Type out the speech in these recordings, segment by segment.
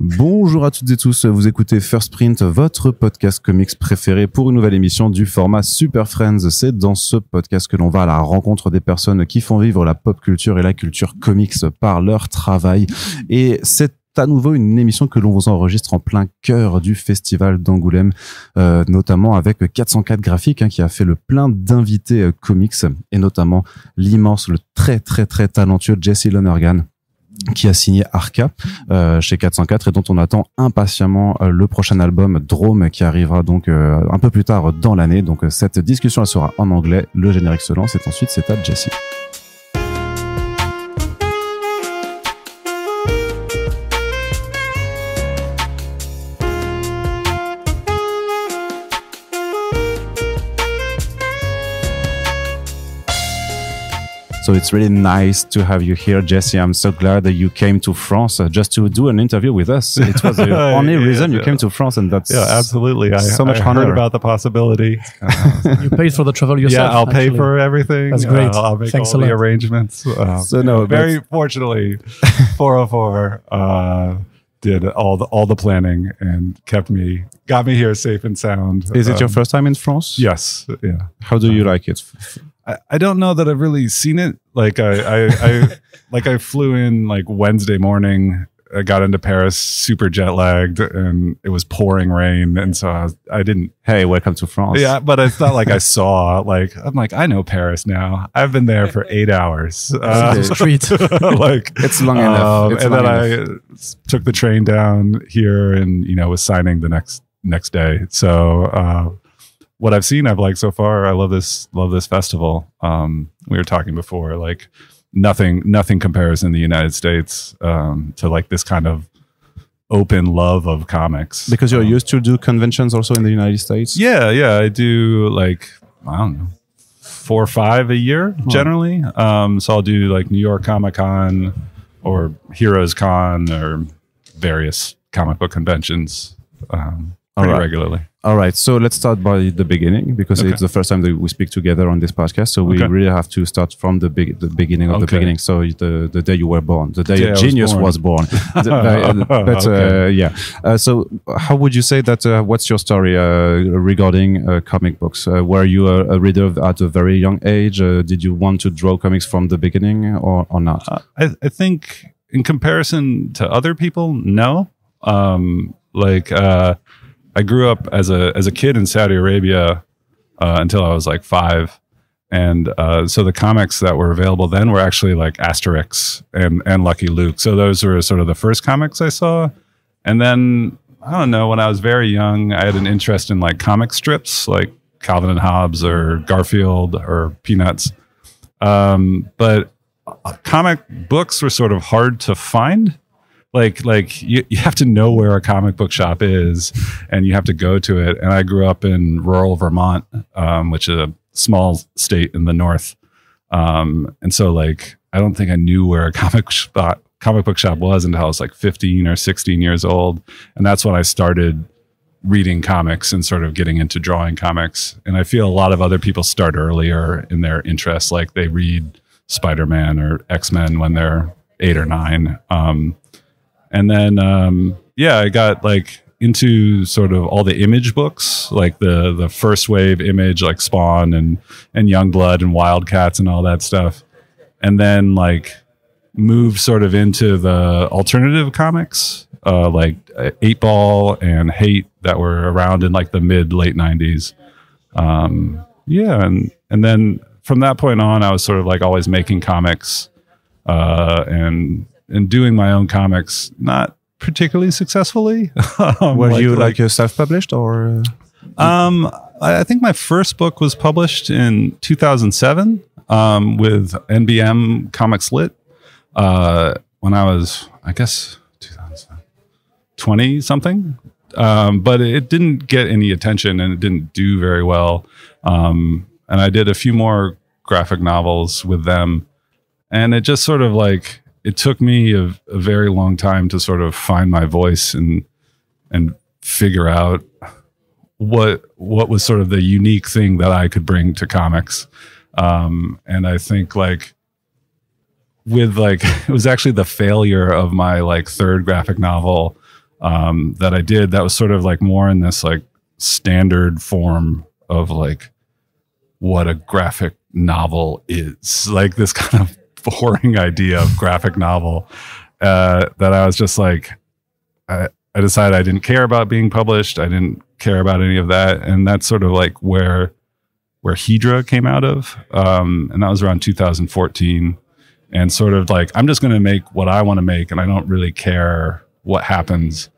Bonjour à toutes et tous, vous écoutez First Print, votre podcast comics préféré pour une nouvelle émission du format Super Friends. C'est dans ce podcast que l'on va à la rencontre des personnes qui font vivre la pop culture et la culture comics par leur travail. Et c'est à nouveau une émission que l'on vous enregistre en plein cœur du festival d'Angoulême, notamment avec 404 graphiques qui a fait le plein d'invités comics, et notamment l'immense, le très talentueux Jesse Lonergan, qui a signé Arca chez 404 et dont on attend impatiemment le prochain album Drome, qui arrivera donc un peu plus tard dans l'année. Donc cette discussion elle sera en anglais, le générique se lance et ensuite c'est à Jesse. So it's really nice to have you here, Jesse. I'm so glad that you came to France just to do an interview with us. It was the only reason you came to France, and that's absolutely. So much I honor. heard about the possibility. You paid for the travel yourself. Yeah, I'll pay for everything. That's great. I'll make Thanks all a the lot. arrangements. So no, very fortunately, 404 did all the planning and got me here safe and sound. Is it your first time in France? Yes. Yeah. How do you like it? I don't know that I've really seen it. Like I flew in like Wednesday morning. I got into Paris super jet lagged, and it was pouring rain, and so I didn't. Hey, welcome to France. Yeah, but it's not like I saw. Like I'm like I know Paris now. I've been there for 8 hours. Street. Like it's long enough. And then I took the train down here, and was signing the next day. So. What I've seen, I've liked so far. I love this festival. We were talking before, like nothing compares in the United States to like this kind of open love of comics. Because you're used to do conventions also in the United States? Yeah. I do like, I don't know, 4 or 5 a year generally. So I'll do like New York Comic Con or Heroes Con or various comic book conventions pretty regularly. All right, so let's start by the beginning, because it's the first time that we speak together on this podcast. So we really have to start from the beginning of the beginning. So the day you were born, the day your genius was born. So how would you say that? What's your story regarding comic books? Were you a reader at a very young age? Did you want to draw comics from the beginning, or not? I think in comparison to other people, no. I grew up as a kid in Saudi Arabia until I was like 5, and so the comics that were available then were actually like Asterix and Lucky Luke. So those were sort of the first comics I saw, and then I don't know, when I was very young, I had an interest in like comic strips, like Calvin and Hobbes or Garfield or Peanuts, but comic books were sort of hard to find. Like you have to know where a comic book shop is, and you have to go to it. And I grew up in rural Vermont, which is a small state in the north. And so like, I don't think I knew where a comic book shop was until I was like 15 or 16 years old. And that's when I started reading comics and sort of getting into drawing comics. And I feel a lot of other people start earlier in their interests. Like they read Spider-Man or X-Men when they're 8 or 9. And then, I got like into sort of all the image books, like the first wave image, like Spawn and Youngblood and Wildcats and all that stuff. And then like moved sort of into the alternative comics, like 8-Ball and Hate that were around in like the late 90s. And then from that point on, I was sort of like always making comics, and doing my own comics, not particularly successfully. Were you like self-published or? I think my first book was published in 2007 with NBM Comics Lit when I was, I guess, 20 something. But it didn't get any attention and it didn't do very well. And I did a few more graphic novels with them, and it just sort of like, it took me a very long time to sort of find my voice and figure out what was sort of the unique thing that I could bring to comics. And I think like with like, it was actually the failure of my like third graphic novel that I did that was sort of like more in this like standard form of like what a graphic novel is, like this kind of boring idea of graphic novel, that I was just like, I decided I didn't care about being published. I didn't care about any of that. And that's sort of like where Hedra came out of. And that was around 2014. And sort of like, I'm just going to make what I want to make, and I don't really care what happens.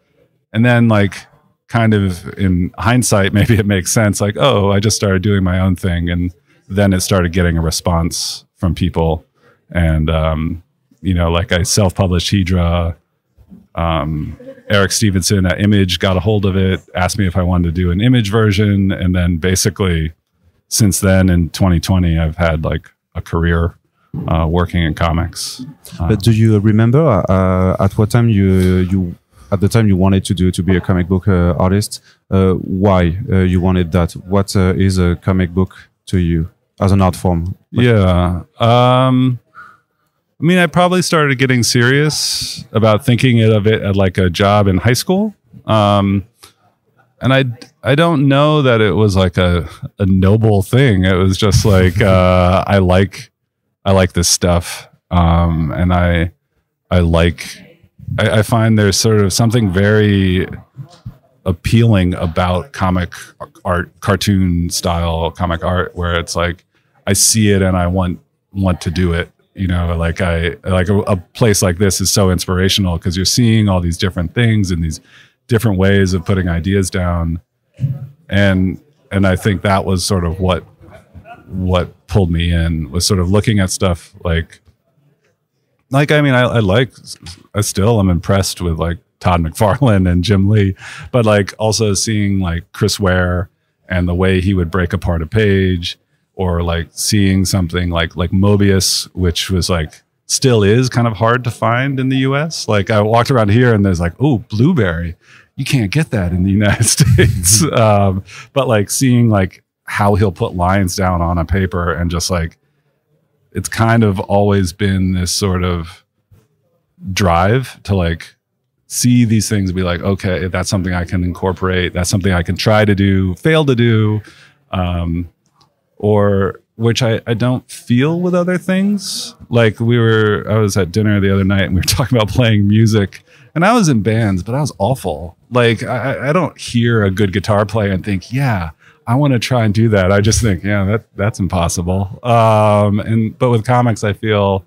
And then like, kind of in hindsight, maybe it makes sense. Like, oh, I just started doing my own thing. And then it started getting a response from people. And, you know, like I self-published Hedra. Eric Stevenson at Image got a hold of it, asked me if I wanted to do an Image version. And then basically since then in 2020, I've had like a career working in comics. But do you remember at what time you at the time you wanted to be a comic book artist? Why you wanted that? What is a comic book to you as an art form? Yeah. I mean, I probably started getting serious about thinking of it as like a job in high school. And I don't know that it was like a noble thing. It was just like, I like this stuff. And I find there's sort of something very appealing about comic art, cartoon style comic art, where it's like, I see it and I want to do it. You know, like a place like this is so inspirational because you're seeing all these different things and these different ways of putting ideas down. And I think that was sort of what pulled me in, was sort of looking at stuff like, I mean, I still am impressed with like Todd McFarlane and Jim Lee, but like also seeing like Chris Ware and the way he would break apart a page, or like seeing something like Mobius, which was like still is kind of hard to find in the US. Like I walked around here and there's like, oh, Blueberry, you can't get that in the United States. But like seeing like how he'll put lines down on a paper, and just like, it's kind of always been this sort of drive to like see these things and be like, okay, that's something I can incorporate. That's something I can try to do, fail to do. Or which I don't feel with other things. Like I was at dinner the other night and we were talking about playing music, and I was in bands, but I was awful. Like I don't hear a good guitar player and think, yeah, I want to try and do that. I just think, yeah, that's impossible. But with comics, I feel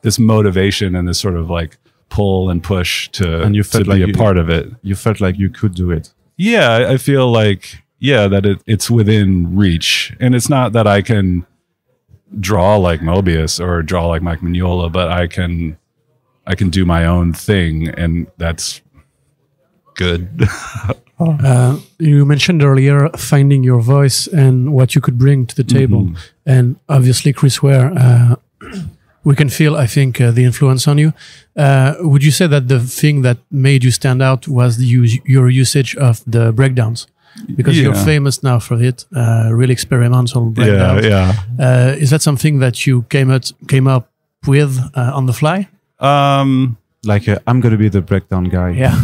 this motivation and this sort of like pull and push to be a part of it. You felt like you could do it. Yeah, I feel like, yeah, that it's within reach. And it's not that I can draw like Mobius or draw like Mike Mignola, but I can do my own thing, and that's good. You mentioned earlier finding your voice and what you could bring to the table. Mm-hmm. And obviously, Chris Ware, we can feel, I think, the influence on you. Would you say that the thing that made you stand out was your usage of the breakdowns? Because you're famous now for it, really experimental breakdowns. Yeah. Is that something that you came up with on the fly? I'm going to be the breakdown guy. Yeah.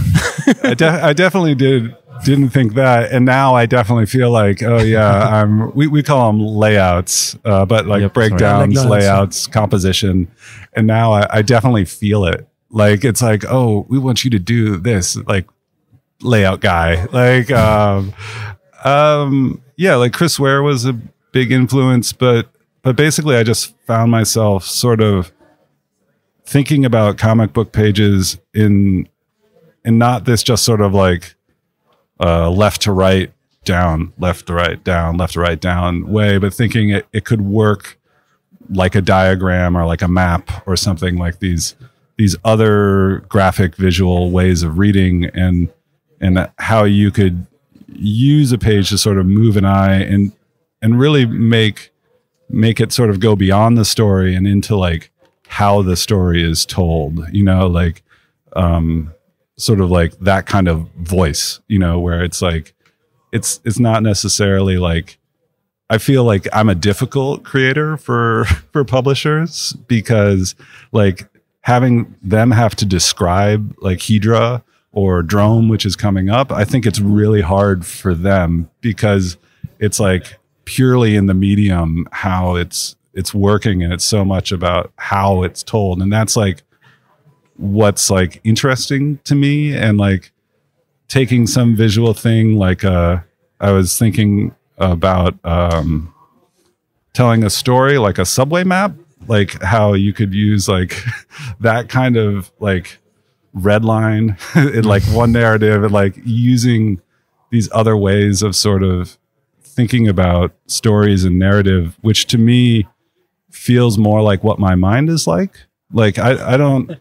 I definitely didn't think that, and now I definitely feel like, oh yeah, we call them layouts, but like breakdowns, layouts, composition, and now I definitely feel it. Like it's like, oh, we want you to do this, like layout guy. Like yeah, like Chris Ware was a big influence, but basically I just found myself sort of thinking about comic book pages in not this just sort of like left to right down, left to right down, left to right down way, but thinking it could work like a diagram or like a map or something, like these other graphic visual ways of reading, and how you could use a page to sort of move an eye and really make it sort of go beyond the story and into like how the story is told, you know, like sort of like that kind of voice, you know, where it's like it's not necessarily like, I feel like I'm a difficult creator for publishers, because like having them have to describe like Hedra or Drome, which is coming up, I think it's really hard for them because it's like purely in the medium how it's working, and it's so much about how it's told, and that's like what's like interesting to me. And like taking some visual thing, like I was thinking about telling a story like a subway map, like how you could use like that kind of like red line in like one narrative, and like using these other ways of sort of thinking about stories and narrative, which to me feels more like what my mind is like. Like I don't,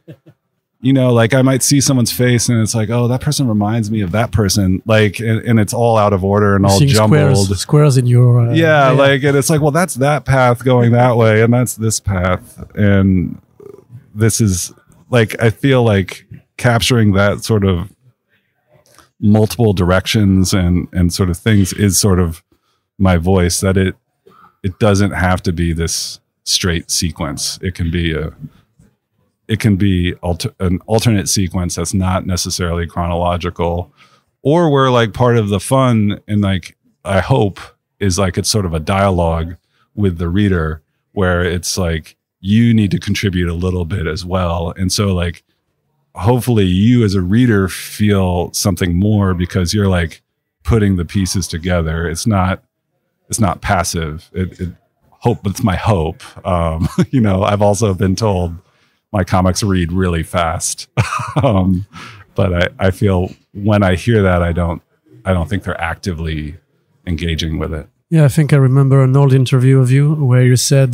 you know, like I might see someone's face and it's like, oh, that person reminds me of that person. Like, and it's all out of order and all jumbled. Squares in your yeah, like, and it's like, well, that's that path going that way, and that's this path, and this is like, I feel like capturing that sort of multiple directions and sort of things is sort of my voice. That it doesn't have to be this straight sequence. It can be an alternate sequence that's not necessarily chronological, or where like part of the fun, and like I hope, is like it's sort of a dialogue with the reader where it's like you need to contribute a little bit as well. And so like hopefully you as a reader feel something more because you're like putting the pieces together. It's not passive. It's my hope. You know, I've also been told my comics read really fast. But I feel when I hear that, I don't think they're actively engaging with it. Yeah, I think I remember an old interview of you where you said,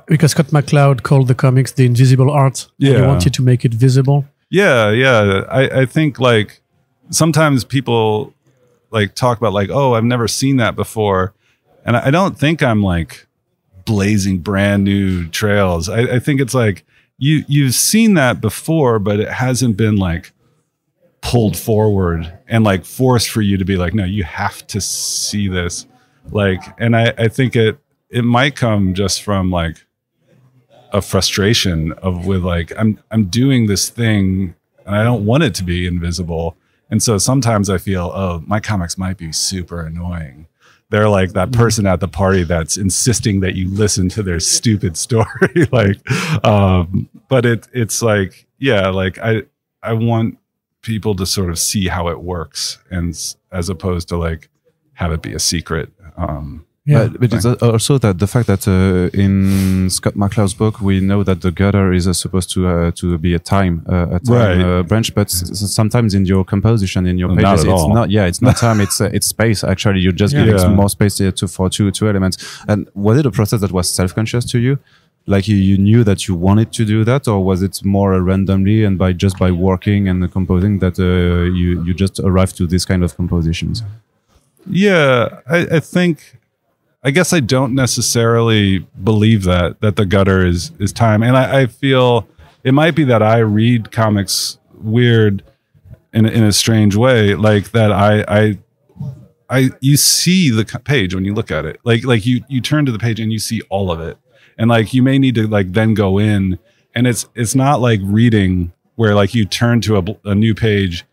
because Scott McCloud called the comics the invisible art. Yeah. And you wanted to make it visible. Yeah. I think like sometimes people like talk about like, oh, I've never seen that before. And I don't think I'm like blazing brand new trails. I think it's like you've seen that before, but it hasn't been like pulled forward and like forced for you to be like, no, you have to see this. Like, and I think it might come just from like a frustration with like, I'm doing this thing and I don't want it to be invisible. And so sometimes I feel, oh, my comics might be super annoying. They're like that person at the party that's insisting that you listen to their stupid story. Like, but it's like, yeah, like I want people to sort of see how it works, and as opposed to like have it be a secret. Yeah, but it's also that the fact that Mm-hmm. in Scott McCloud's book we know that the gutter is supposed to be a time Right. branch, but sometimes in your composition in your Not pages at it's all. not. Yeah, it's not time. It's space. Actually, you're just giving Yeah. more space for two elements. And was it a process that was self-conscious to you? Like you knew that you wanted to do that, or was it more randomly and by working and composing that you just arrived to this kind of compositions? Yeah, I guess I don't necessarily believe that the gutter is time. And I feel it might be that I read comics weird in a strange way, like that you see the page when you look at it. Like you turn to the page and you see all of it. And like you may need to like then go in, and it's not like reading where like you turn to a new page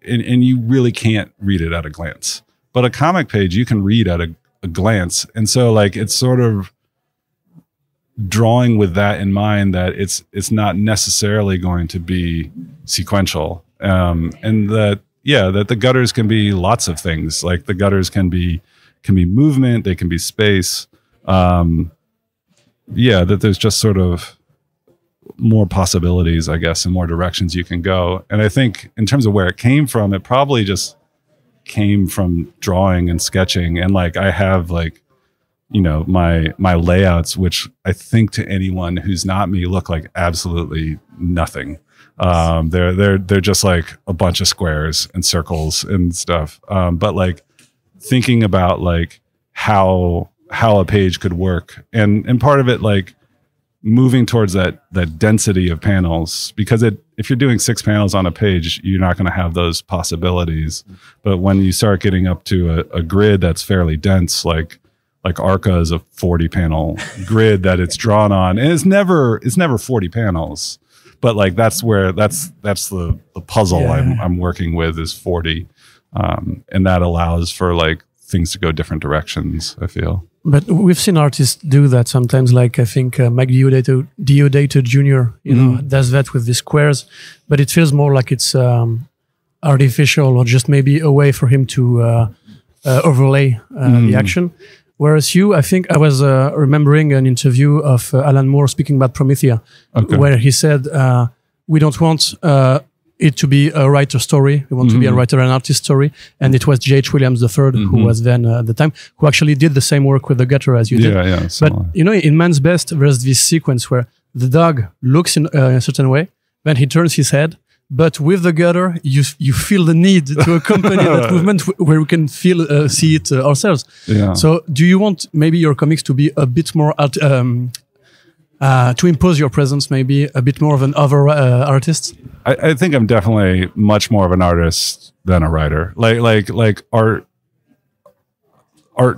and you really can't read it at a glance. But a comic page you can read at a glance. And so like it's sort of drawing with that in mind, that it's not necessarily going to be sequential. And that the gutters can be lots of things. Like the gutters can be movement, they can be space. That there's just sort of more possibilities, I guess, and more directions you can go. And I think in terms of where it came from, it probably just came from drawing and sketching. And like I have like, you know, my layouts, which I think to anyone who's not me look like absolutely nothing. They're just like a bunch of squares and circles and stuff. But like thinking about like how a page could work, and part of it like moving towards that density of panels, because if you're doing 6 panels on a page, you're not going to have those possibilities. But when you start getting up to a grid that's fairly dense, like Arca is a 40 panel grid that it's drawn on, and it's never 40 panels, but like that's the puzzle I'm working with is 40, and that allows for like things to go different directions, I feel. But we've seen artists do that sometimes. Like I think Mike Diodato Jr. Does that with the squares, but it feels more like it's artificial or just maybe a way for him to overlay the action. Whereas you, I think I was remembering an interview of Alan Moore speaking about Promethea, where he said, we don't want it to be a writer story. We want to be a writer and artist story. And it was J.H. Williams III, who was then at the time, who actually did the same work with the gutter as you did. Yeah, but, in Man's Best, there's this sequence where the dog looks in a certain way, then he turns his head, but with the gutter, you feel the need to accompany that movement where we can see it ourselves. Yeah. So do you want maybe your comics to be a bit more, to impose your presence, maybe a bit more of an other artist? I think I'm definitely much more of an artist than a writer. Like art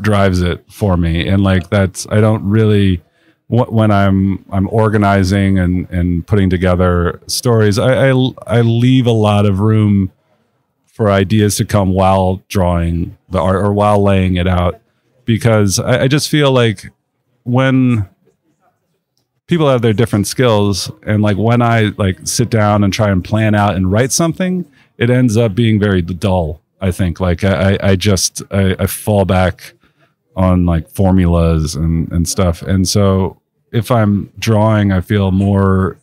drives it for me. And like I don't really, when I'm organizing and putting together stories, I leave a lot of room for ideas to come while drawing the art or while laying it out, because I just feel like when people have their different skills, and like when I like sit down and try and plan out and write something, it ends up being very dull. I think like I fall back on like formulas and stuff. And so if I'm drawing, I feel more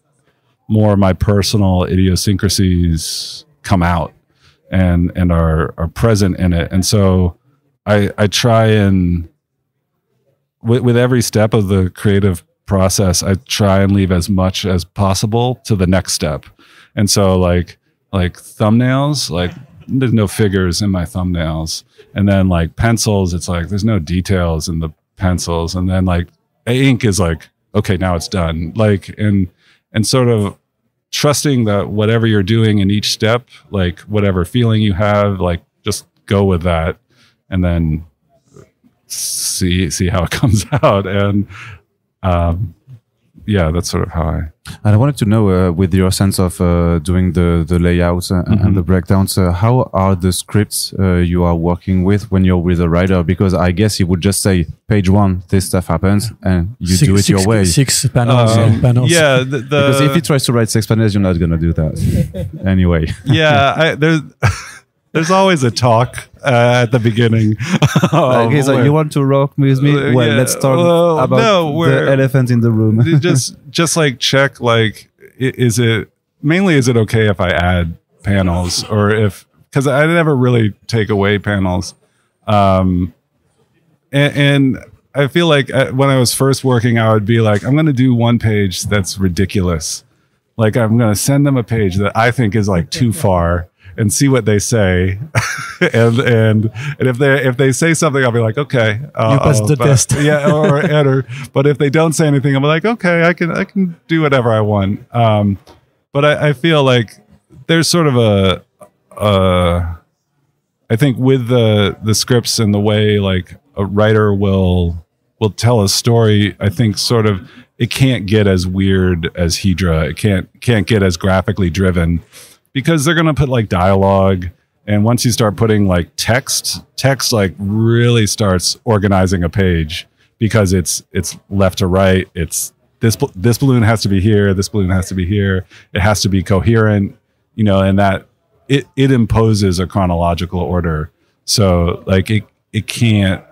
of my personal idiosyncrasies come out and are present in it. And so I try and with every step of the creative process, I try and leave as much as possible to the next step. And so like thumbnails, like there's no figures in my thumbnails. And then like pencils, it's like there's no details in the pencils. And then like ink is like, okay, now it's done. Like and sort of trusting that whatever you're doing in each step, like whatever feeling you have, like just go with that and then see how it comes out. And yeah, that's sort of how I. And I wanted to know, with your sense of doing the layouts and the breakdowns, how are the scripts you are working with when you're with a writer? Because I guess you would just say, page 1, this stuff happens, and you do it your way. 6 panels. Panels. Yeah, because if he tries to write 6 panels, you're not going to do that anyway. Yeah, there's always a talk at the beginning. Okay, so you want to rock with me? Well, yeah, let's talk about the elephant in the room. just like check, like, is it okay if I add panels, or because I never really take away panels. And I feel like when I was first working, I would be like, I'm going to do one page that's ridiculous. Like I'm going to send them a page that I think is like too far, and see what they say, and if they say something, I'll be like, okay, you passed the test, yeah, or enter. But if they don't say anything, I'm like, okay, I can do whatever I want. But I feel like there's sort of I think with the scripts and the way like a writer will tell a story, I think sort of it can't get as weird as Hedra. It can't get as graphically driven. Because they're going to put like dialogue, and once you start putting like text like really starts organizing a page, because it's left to right. It's this balloon has to be here. This balloon has to be here. It has to be coherent, and that it imposes a chronological order. So like it can't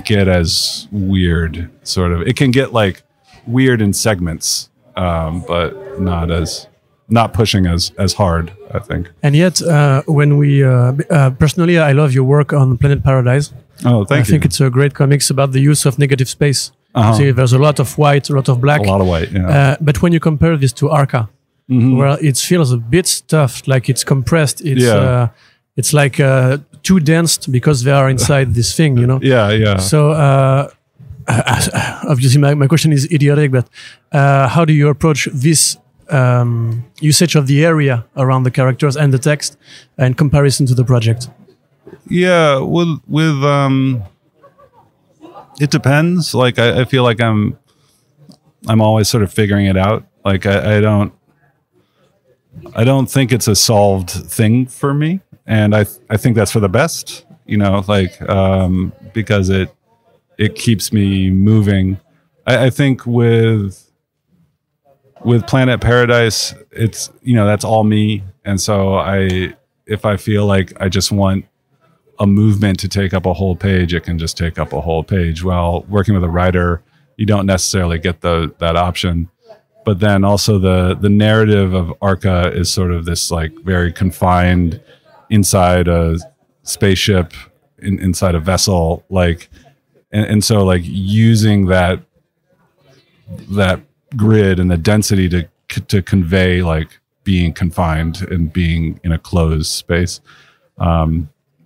get as weird. Sort of, it can get like weird in segments, but not pushing as hard, I think. And yet, when we personally, I love your work on Planet Paradise. Oh, thank you. I think it's a great comics about the use of negative space. See, there's a lot of white, a lot of black, a lot of white. Yeah. But when you compare this to Arca, where it feels a bit stuffed, like it's compressed, it's like too dense because they are inside this thing, Yeah. So obviously, my question is idiotic, but how do you approach this? Usage of the area around the characters and the text in comparison to the project? Yeah, with it depends. Like I feel like I'm always sort of figuring it out. Like I don't I don't think it's a solved thing for me, and I think that's for the best. You know, like because it keeps me moving. I think with Planet Paradise, it's, you know, that's all me, and so if I feel like I just want a movement to take up a whole page, it can just take up a whole page. While working with a writer, you don't necessarily get that option. But then also the narrative of Arca is sort of this like very confined inside a spaceship, inside a vessel, like, and so like using that grid and the density to convey like being confined and being in a closed space.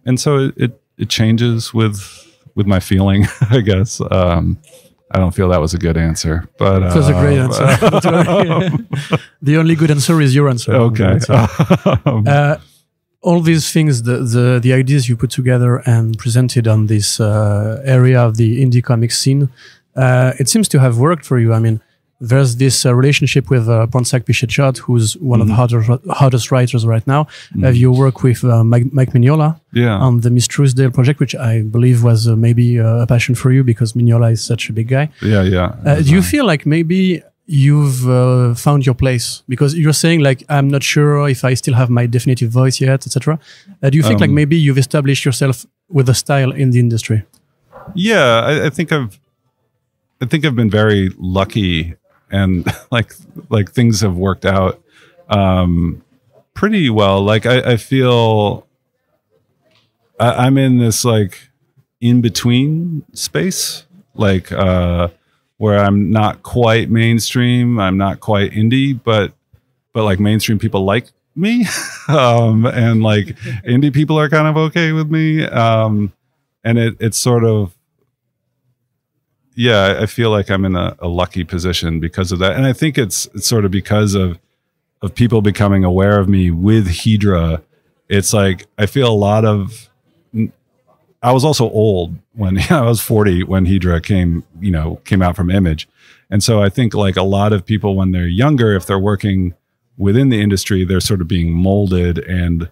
And so it changes with my feeling, I guess. I don't feel that was a good answer, but it was a great answer. The only good answer is your answer. Okay. All these things, the ideas you put together and presented on this area of the indie comic scene, it seems to have worked for you. I mean, there's this relationship with Ponsak Pichetshot, who's one of the hottest writers right now. Have you worked with Mike Mignola on the Miss Truesdale project, which I believe was maybe a passion for you because Mignola is such a big guy. Do you feel like maybe you've found your place? Because you're saying like, I'm not sure if I still have my definitive voice yet, etc. Do you think like maybe you've established yourself with a style in the industry? Yeah, I think I've been very lucky. And like things have worked out pretty well. Like I feel I'm in this like in between space, like where I'm not quite mainstream, I'm not quite indie, but like mainstream people like me, and like indie people are kind of okay with me, and it's sort of. Yeah, I feel like I'm in a lucky position because of that. And I think it's sort of because of people becoming aware of me with Hedra. It's like, I feel a lot of, I was also old when I was 40 when Hedra came out from Image. And so I think like a lot of people when they're younger, if they're working within the industry, they're sort of being molded, and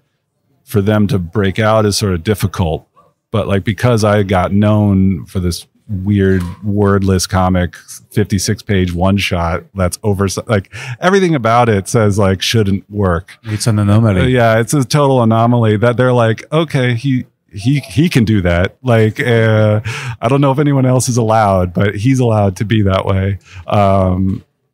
for them to break out is sort of difficult. But like, because I got known for this weird wordless comic 56-page one shot that's over, like everything about it says like shouldn't work. It's an anomaly. Yeah, it's a total anomaly that they're like, okay, he can do that. Like I don't know if anyone else is allowed, but he's allowed to be that way.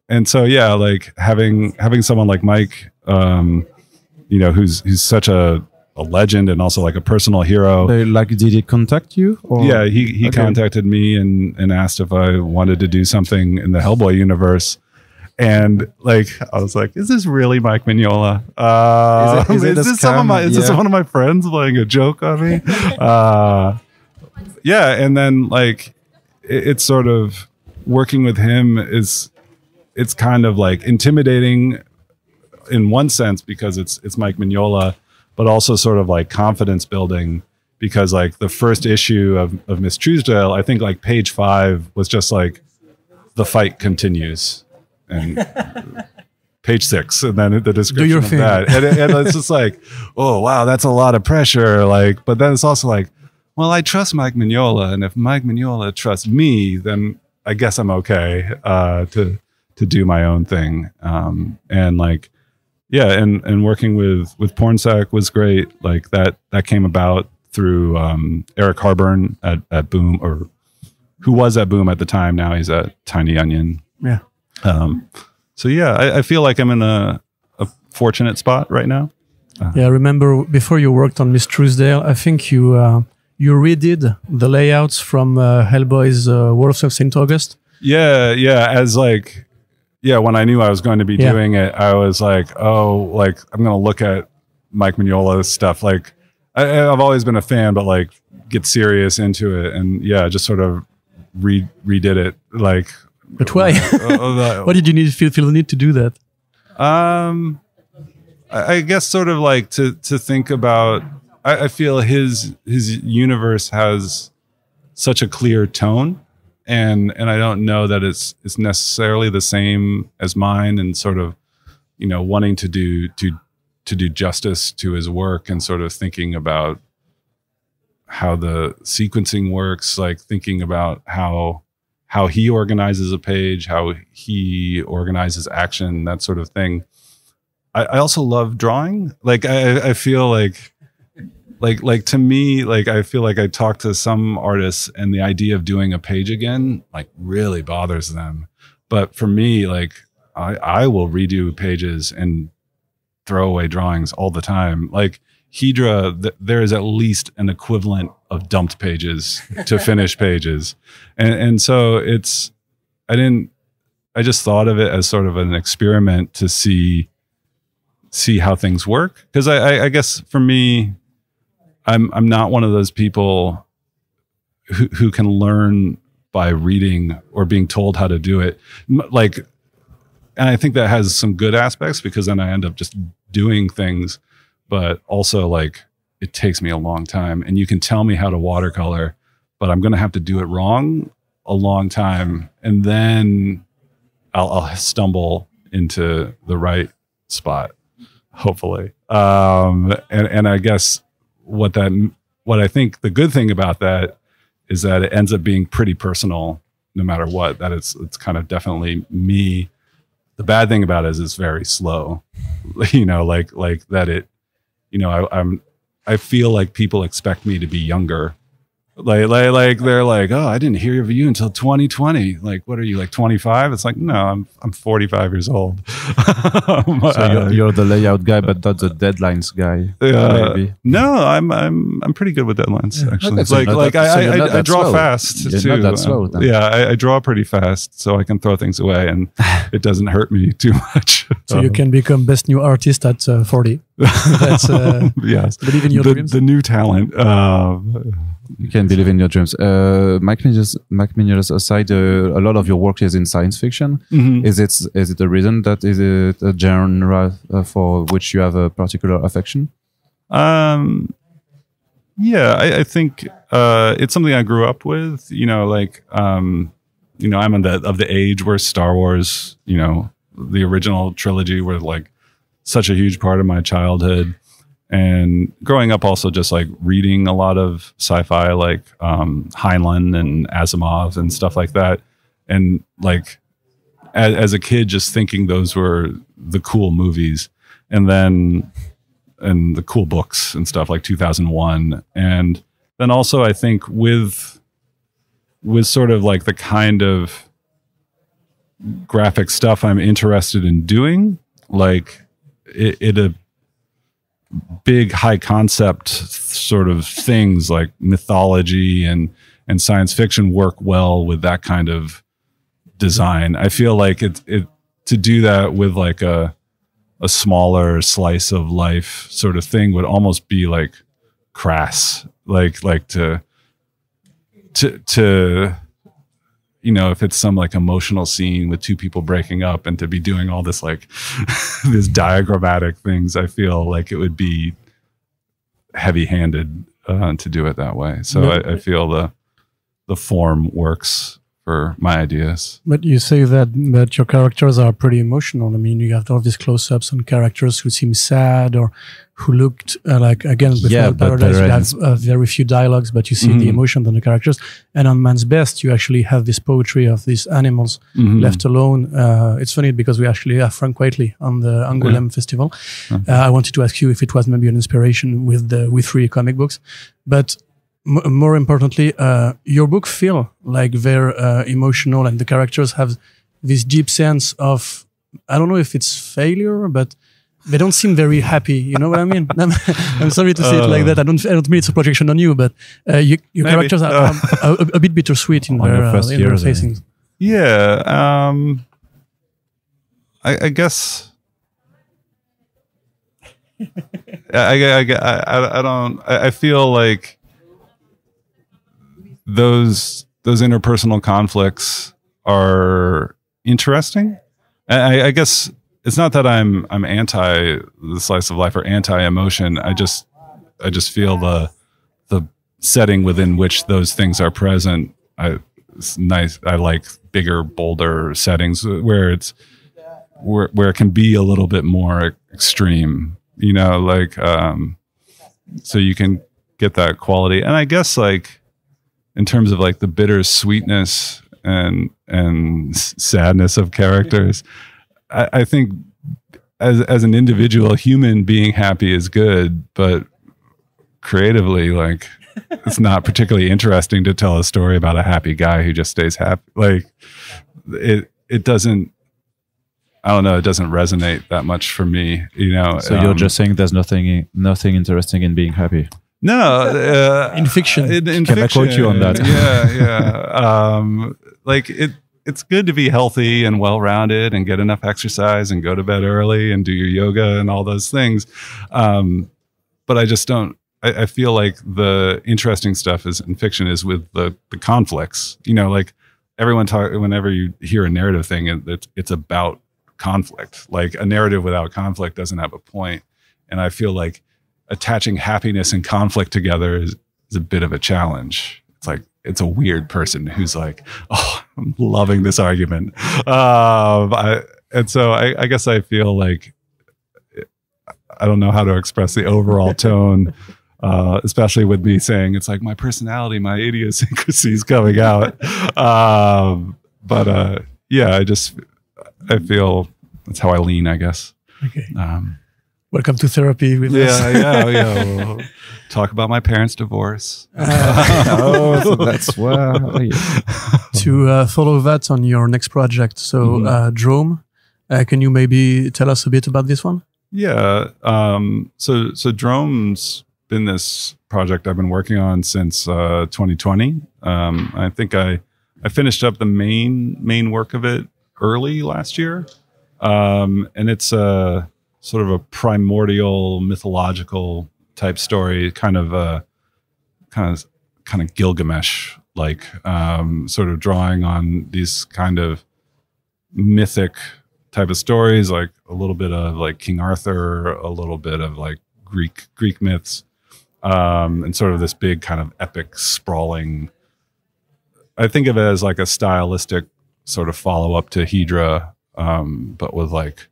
And so yeah, like having someone like Mike, who's such a legend and also like a personal hero. Like, did he contact you? Or? Yeah, he contacted me and asked if I wanted to do something in the Hellboy universe. And like, I was like, is this really Mike Mignola? Is this one of my friends playing a joke on me? Yeah. And then like, it's sort of working with him it's kind of like intimidating in one sense because it's Mike Mignola, but also sort of like confidence building because like the first issue of Miss Truesdale, I think like page 5 was just like the fight continues, and page 6, and then the description of that, and it's just like, oh wow, that's a lot of pressure. Like, but then it's also like, well, I trust Mike Mignola, and if Mike Mignola trusts me, then I guess I'm okay to do my own thing, and like. Yeah, and working with Pornsack was great. Like that came about through Eric Harburn at Boom, or who was at Boom at the time. Now he's at Tiny Onion. Yeah. So yeah, I feel like I'm in a fortunate spot right now. Yeah, I remember before you worked on Miss Truesdale, I think you redid the layouts from Hellboy's World of St. August. Yeah, as like. Yeah, when I knew I was going to be doing it, I was like, oh, like I'm going to look at Mike Mignola's stuff. Like I've always been a fan, but like get serious into it. And yeah, just sort of redid it. Like, but why? What did you feel the need to do that? I guess sort of like to think about, I feel his universe has such a clear tone. And I don't know that it's necessarily the same as mine, and sort of wanting to do justice to his work and sort of thinking about how the sequencing works, like thinking about how he organizes a page, how he organizes action, that sort of thing. I also love drawing. Like I feel like to me, like I feel like I talk to some artists and the idea of doing a page again, like really bothers them. But for me, like I will redo pages and throw away drawings all the time. Like Hedra, there is at least an equivalent of dumped pages to finished pages. And so I just thought of it as sort of an experiment to see how things work. Cause I guess for me, I'm not one of those people who can learn by reading or being told how to do it. Like, and I think that has some good aspects because then I end up just doing things, but also like it takes me a long time, and you can tell me how to watercolor, but I'm going to have to do it wrong a long time. And then I'll stumble into the right spot, hopefully. And I guess what I think the good thing about that is that it ends up being pretty personal no matter what, that it's kind of definitely me. The bad thing about it is it's very slow, like that it, I feel like people expect me to be younger. Like they're like, oh, I didn't hear of you until 2020. Like, what are you, like 25? It's like, no, I'm 45 years old. So you're the layout guy, but not the deadlines guy. Maybe. No, I'm pretty good with deadlines. Actually, I draw fast You're too. not that slow, then. Yeah, I draw pretty fast, so I can throw things away, and it doesn't hurt me too much. So you can become best new artist at 40. That's yes, believe in your dreams. The new talent. You can believe in your dreams. Mike Mignola's aside, a lot of your work is in science fiction. Mm-hmm. Is it a reason that is it a genre for which you have a particular affection? Yeah, I think it's something I grew up with. I'm of the age where Star Wars, the original trilogy, were like such a huge part of my childhood. And growing up also just like reading a lot of sci-fi, like Heinlein and Asimov and stuff like that. And like as a kid, just thinking those were the cool movies, and the cool books and stuff like 2001. And then also I think with sort of like the kind of graphic stuff I'm interested in doing, like a big high concept sort of things like mythology and science fiction work well with that kind of design. I feel like it to do that with like a smaller slice of life sort of thing would almost be like crass, like to if it's some like emotional scene with two people breaking up and to be doing all this like this diagrammatic things, I feel like it would be heavy-handed to do it that way. So I feel the form works for my ideas. But you say that your characters are pretty emotional. I mean, you have all these close-ups on characters who seem sad or who looked like, again, with Paradise, you have very few dialogues, but you see the emotion on the characters. And on Man's Best, you actually have this poetry of these animals left alone. It's funny because we actually have Frank Whiteley on the Angoulême Festival. I wanted to ask you if it was maybe an inspiration with the We3 comic books. But more importantly, your book feel like very emotional, and the characters have this deep sense of, I don't know if it's failure, but they don't seem very happy. You know what I mean? I'm sorry to say it like that. I don't mean it's a projection on you, but your characters are a bit bittersweet in their facings. Yeah, I guess. I feel like those interpersonal conflicts are interesting. I guess it's not that I'm anti the slice of life or anti emotion. I just feel the setting within which those things are present. It's nice. I like bigger, bolder settings where it's where it can be a little bit more extreme, you know, like, so you can get that quality. And I guess like in terms of like the bitter sweetness and sadness of characters, I think as an individual human, being happy is good, but creatively, like, it's not particularly interesting to tell a story about a happy guy who just stays happy. Like it doesn't, I don't know, it doesn't resonate that much for me, you know. So you're just saying there's nothing interesting in being happy? No, in fiction. In Can fiction, I quote you on that? Yeah. Like it's good to be healthy and well-rounded and get enough exercise and go to bed early and do your yoga and all those things. But I just don't, I feel like the interesting stuff is in fiction is with the conflicts, you know, like whenever you hear a narrative thing, it's about conflict. Like a narrative without conflict doesn't have a point. And I feel like attaching happiness and conflict together is a bit of a challenge. It's like, it's a weird person who's like, oh, I'm loving this argument. And so I guess I feel like, I don't know how to express the overall tone, especially with me saying it's like my personality, my idiosyncrasies coming out. Yeah, I feel that's how I lean, I guess. Okay. Welcome to therapy with us. Yeah. We'll talk about my parents' divorce. So that's wow. Yeah. To follow that on your next project, so Drome, can you maybe tell us a bit about this one? Yeah. So Drome's been this project I've been working on since 2020. I think I finished up the main work of it early last year, and it's a sort of a primordial mythological type story, kind of Gilgamesh like, sort of drawing on these kind of mythic type of stories, like a little bit of like King Arthur, a little bit of like Greek myths, and sort of this big kind of epic sprawling. I think of it as like a stylistic sort of follow up to Hedra, but with like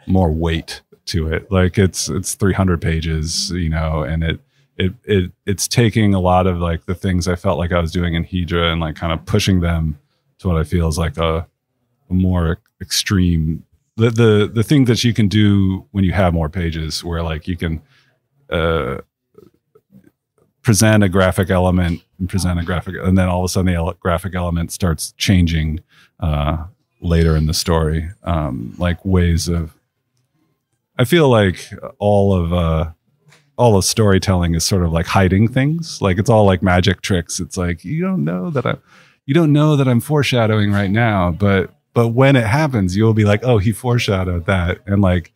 more weight to it. Like it's 300 pages, you know, and it's taking a lot of like the things I felt like I was doing in Hedra and like kind of pushing them to what I feel is like a more extreme, the thing that you can do when you have more pages, where like you can present a graphic element and then all of a sudden the graphic element starts changing later in the story, like ways of, I feel like all of storytelling is sort of like hiding things. Like it's all like magic tricks. It's like, you don't know that I'm foreshadowing right now, but when it happens, you'll be like, oh, he foreshadowed that. And like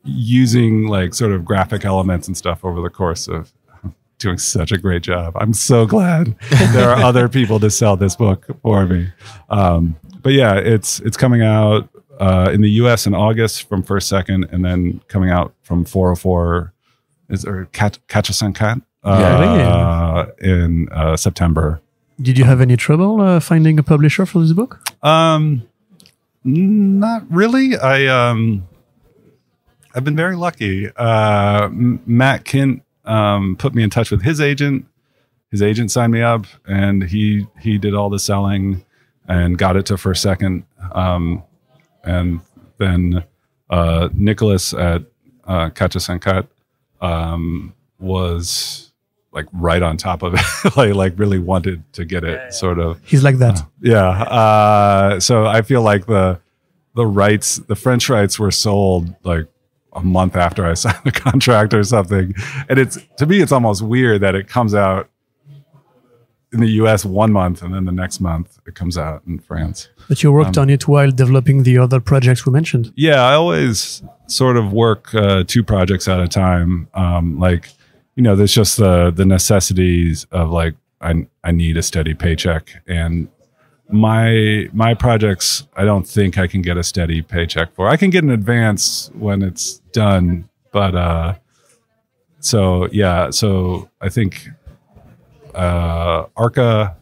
using like sort of graphic elements and stuff over the course of doing such a great job. I'm so glad there are other people to sell this book for me. But yeah, it's coming out in the US in August from First Second, and then coming out from 404 Kachasankat in September. Did you have any trouble finding a publisher for this book? Not really. I've been very lucky. Matt Kint put me in touch with his agent. His agent signed me up, and he did all the selling and got it to First Second. And then Nicholas at Kachasankat was like right on top of it, like really wanted to get it sort of. He's like that. So I feel like the French rights were sold like a month after I signed the contract or something. And to me, it's almost weird that it comes out in the US 1 month and then the next month it comes out in France. But you worked on it while developing the other projects we mentioned. Yeah, I always sort of work 2 projects at a time. Like, you know, there's just the necessities of like, I need a steady paycheck, and my projects, I don't think I can get a steady paycheck for. I can get an advance when it's done, but so yeah, so I think Arca,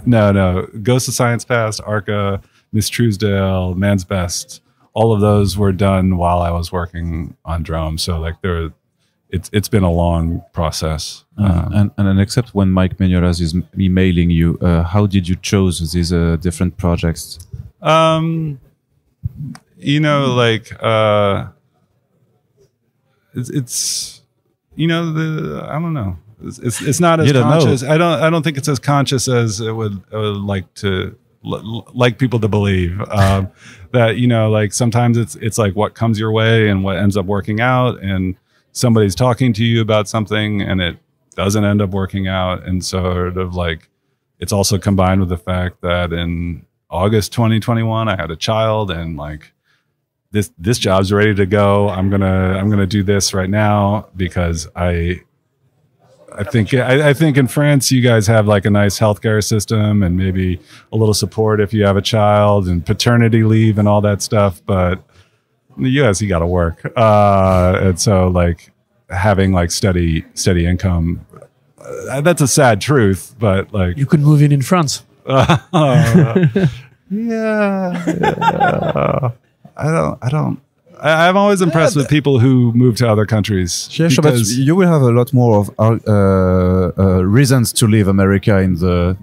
no, Ghost of Science Past, Arca, Miss Truesdale, Man's Best. All of those were done while I was working on Drome. So like it's been a long process. And except when Mike Mignolas is emailing you, how did you choose these different projects? You know, like it's you know, I don't know. It's not as conscious. I don't think it's as conscious as I would like people to believe. That, you know, like sometimes it's like what comes your way and what ends up working out, and somebody's talking to you about something and it doesn't end up working out, and sort of like it's also combined with the fact that in August 2021 I had a child, and like this job's ready to go. I'm gonna do this right now because I think in France you guys have like a nice healthcare system and maybe a little support if you have a child and paternity leave and all that stuff. But in the US you got to work, and so like having like steady income, that's a sad truth. But like You could move in France. Yeah. I'm always impressed with people who move to other countries. Sure, but you will have a lot more of reasons to leave America in the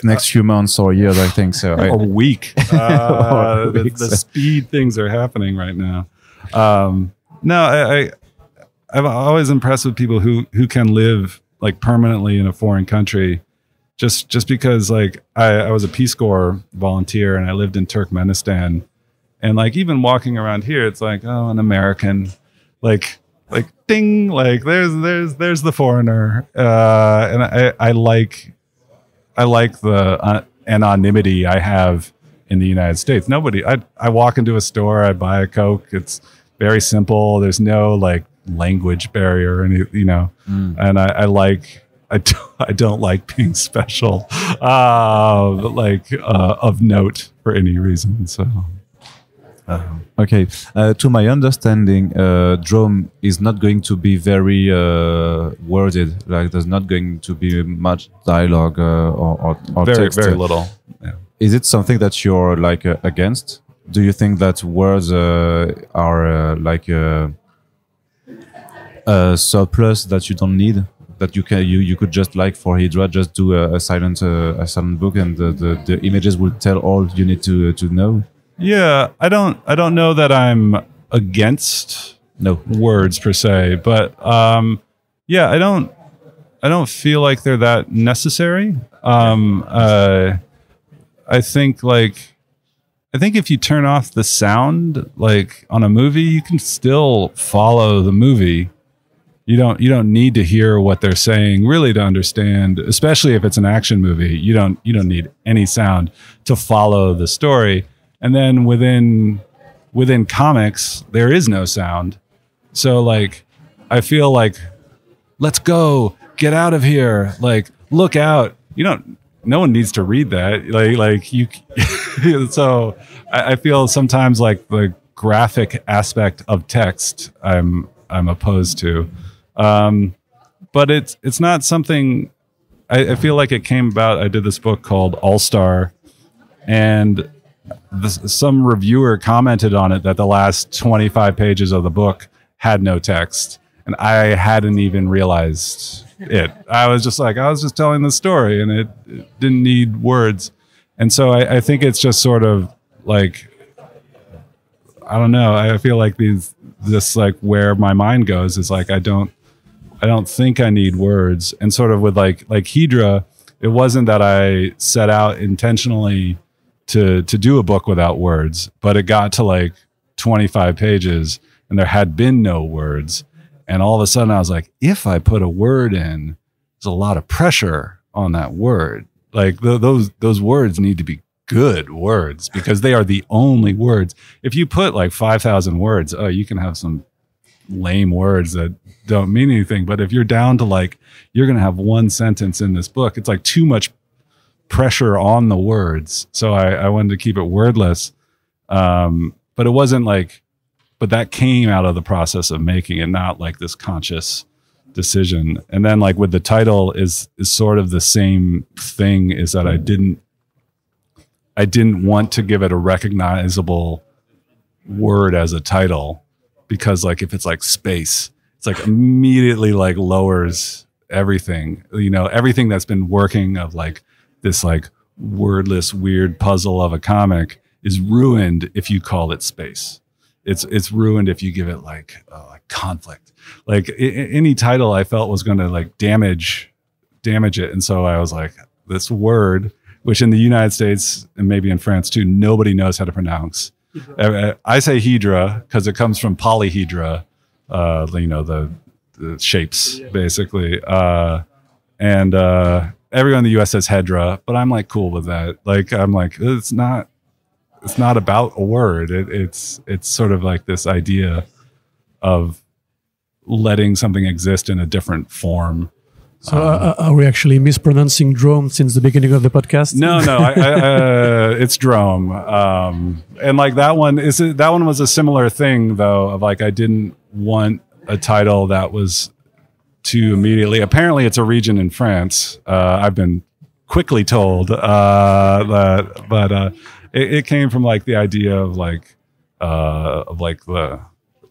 next few months or years, I think. So or week. The speed things are happening right now. I'm always impressed with people who can live like permanently in a foreign country, just because like I was a Peace Corps volunteer and I lived in Turkmenistan. And like even walking around here, it's like, oh, an American, like ding, like there's the foreigner, and I like the anonymity I have in the United States. I walk into a store, I buy a Coke. It's very simple. There's no like language barrier, and and I don't like being special, of note for any reason. So. Okay. To my understanding, Drome is not going to be very worded. Like, there's not going to be much dialogue or very, text. very little. Yeah. Is it something that you're like against? Do you think that words are like a surplus that you don't need? That you could just, like for Hedra, just do a silent book, and the images will tell all you need to know. Yeah, I don't know that I'm against words per se, but yeah, I don't feel like they're that necessary. I think if you turn off the sound, like on a movie, you can still follow the movie. You don't need to hear what they're saying really to understand, especially if it's an action movie. You don't need any sound to follow the story. And then within comics, there is no sound. So like, I feel like, let's go, get out of here, like, look out. No one needs to read that. Like you. So I feel sometimes like the graphic aspect of text, I'm opposed to. But it's not something. I feel like it came about. I did this book called All-Star, and some reviewer commented on it that the last 25 pages of the book had no text, and I hadn't even realized it. I was just telling the story, and it didn't need words. And so I think it's just sort of like, I don't know. I feel like this like where my mind goes is like, I don't think I need words. And sort of with like Hedra, it wasn't that I set out intentionally to do a book without words, but it got to like 25 pages and there had been no words. And all of a sudden I was like, if I put a word in, there's a lot of pressure on that word. Like those words need to be good words because they are the only words. If you put like 5,000 words, you can have some lame words that don't mean anything. But if you're down to like, you're going to have one sentence in this book, it's like too much pressure on the words. So I wanted to keep it wordless. But it wasn't like, but that came out of the process of making it, not like this conscious decision. And then like with the title is sort of the same thing, is that I I didn't want to give it a recognizable word as a title, because like if it's like space, it's like immediately like lowers everything, you know, everything that's been working of like this like wordless weird puzzle of a comic is ruined if you call it space. It's ruined if you give it like conflict. Like any title I felt was going to like damage it. And so I was like, this word, which in the United States and maybe in France too, nobody knows how to pronounce. I say Hedra because it comes from polyhedra, you know, the shapes basically. And everyone in the US says Hedra, but I'm like cool with that. Like, I'm like, it's not about a word. It's sort of like this idea of letting something exist in a different form. So are we actually mispronouncing Drome since the beginning of the podcast? No, it's Drome. And like that one was a similar thing though, of like, I didn't want a title that was too immediately, apparently it's a region in France. I've been quickly told, but it came from like the idea of like the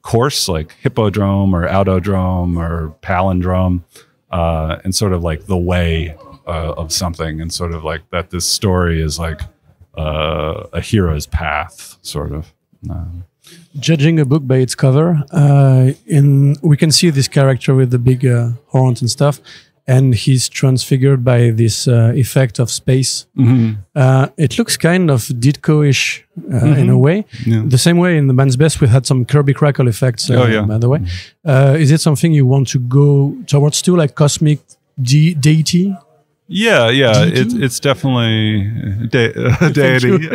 course, like hippodrome or autodrome or palindrome, and sort of like the way of something, and sort of like that this story is like a hero's path, sort of. Judging a book by its cover, we can see this character with the big horns and stuff, and he's transfigured by this effect of space. Mm-hmm. It looks kind of Ditko-ish in a way. Yeah. The same way in the Band's Best, we had some Kirby Crackle effects, by the way. Is it something you want to go towards too, like cosmic deity? Yeah. It's definitely deity.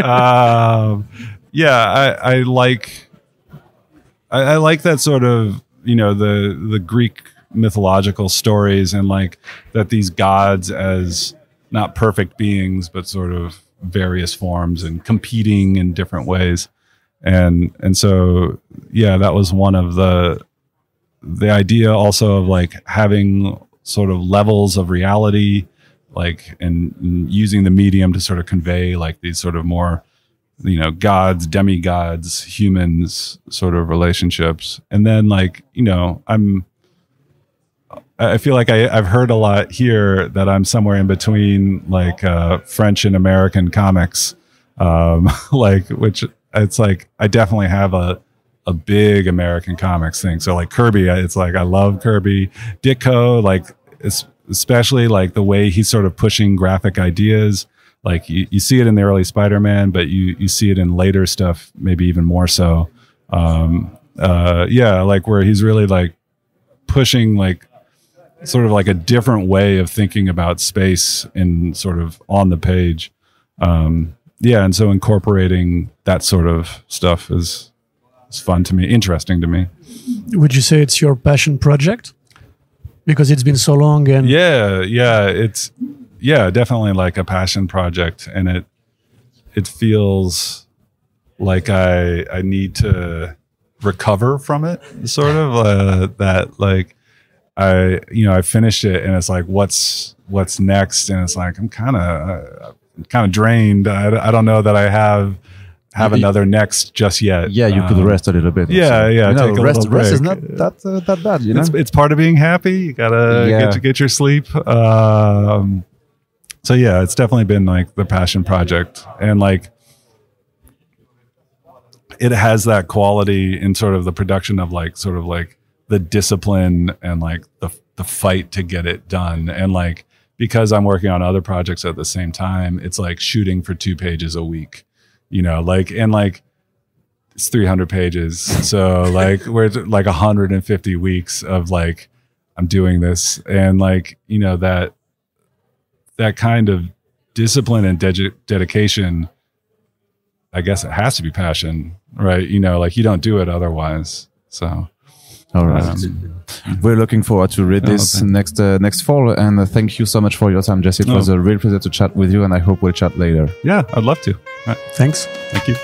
I like that sort of, you know, the Greek mythological stories, and like that these gods as not perfect beings, but sort of various forms and competing in different ways. And so, yeah, that was one of the idea also of like having sort of levels of reality, like, and using the medium to sort of convey like these sort of more, you know, gods, demigods, humans sort of relationships. And then like, you know, I feel like I've heard a lot here that I'm somewhere in between like French and American comics, like, which it's like I definitely have a big American comics thing. So like Kirby, it's like I love Kirby. Ditko, like especially like the way he's sort of pushing graphic ideas. Like you see it in the early Spider-Man, but you see it in later stuff, maybe even more so. Like where he's really like pushing like sort of like a different way of thinking about space in sort of on the page. And so incorporating that sort of stuff is fun to me, interesting to me. Would you say it's your passion project? Because it's been so long and... It's definitely like a passion project, and it feels like I need to recover from it, sort of that like I finished it and it's like what's next, and it's like I'm kind of drained. I don't know that I have another next just yet. Yeah, you could rest a little bit. Yeah. Take a little break. Rest is not that bad, you know. It's part of being happy. You gotta get your sleep. So yeah, it's definitely been like the passion project, and like it has that quality in sort of the production of like sort of like the discipline and like the fight to get it done. And like because I'm working on other projects at the same time, it's like shooting for 2 pages a week, you know, like, and like it's 300 pages. So like we're like 150 weeks of like I'm doing this, and like, you know, that kind of discipline and dedication, I guess it has to be passion, right? You know, like you don't do it otherwise. So, all right. We're looking forward to read this next fall. And thank you so much for your time, Jesse. It was a real pleasure to chat with you, and I hope we'll chat later. Yeah, I'd love to. Thanks. Thank you.